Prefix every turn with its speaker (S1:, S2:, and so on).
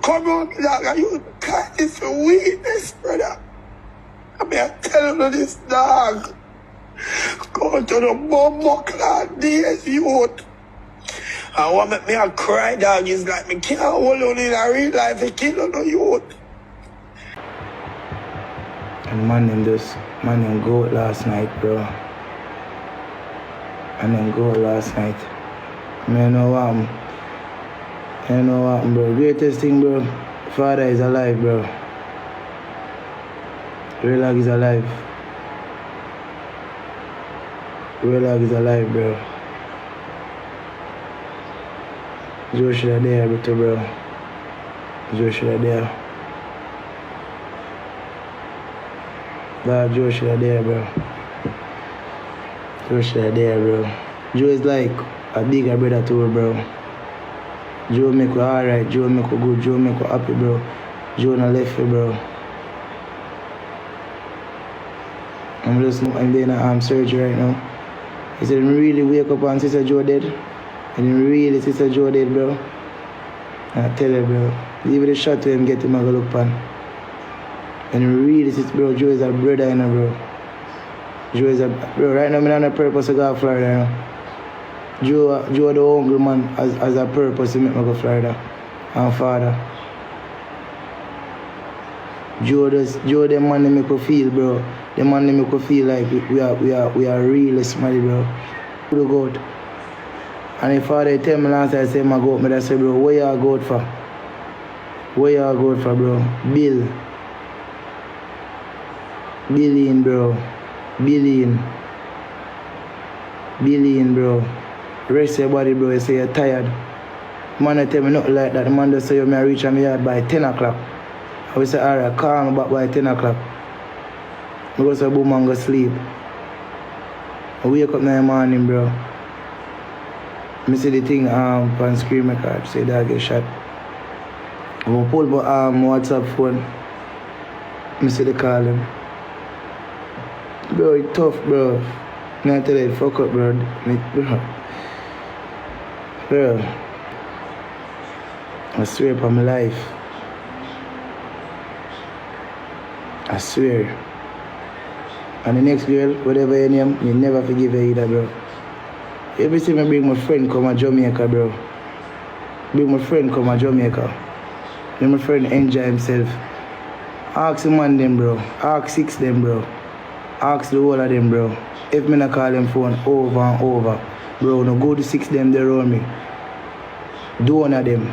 S1: come on, dog, and you can't this weakness, brother. I mean, I tell you this, dog. Go to the bumbo clad days, youth. And what make me a cry, dog, is like me can't hold on in a real life, I kill on the youth.
S2: And man them go last night, bro. And them go last night. Man, know what? You know what, bro? Greatest thing, bro. Father is alive, bro. Real dog is alive. Real dog is alive, bro. Joe should have there, bro. Joe should have there. Joe should have there, bro. Joe should have there, bro. Joe is like a bigger brother to her, bro. Joe make you alright, Joe make you good, Joe make you happy, bro. Joe not left you, bro. I'm doing surgery right now. He said, really wake up and Sister Joe dead. And really Sister Joe dead, bro. I tell you, bro. Leave the shot to him, get him a go look pan. And really, bro, Joe is a brother, you know, bro. Joe is a, bro, right now I'm on a purpose to go to Florida, you know. Joe the hungry man has a purpose to make me go to Florida. And father. Joe the man that make you feel, bro. The man that make you feel like we are really smart, bro. To go out. And if father tell me last time I say I go out, I say, bro, where you go out for? Where you go out for, bro? Billion, bro. Billion, bro. Rest your body, bro. You say you're tired. Man, I tell me nothing like that. The man just say you may reach my yard by 10 o'clock. I will say, alright, call me back by 10 o'clock. I go to boom and go sleep. I wake up in the morning, bro. I see the thing on screen record. Say that I get shot. I will pull my WhatsApp phone. I see the call him. Bro, it's tough, bro. Now I tell you, fuck up, bro. Bro. I swear upon my life. I swear. And the next girl, whatever your name, you never forgive her either, bro. Every time I bring my friend come to Jamaica, bro. Bring my friend come to Jamaica. Let my friend enjoy himself. Ask the man them, bro. Ask 6 them, bro. Ask the whole of them, bro. If me not call them phone over and over, bro, no go to 6 them there around me. Do one of them.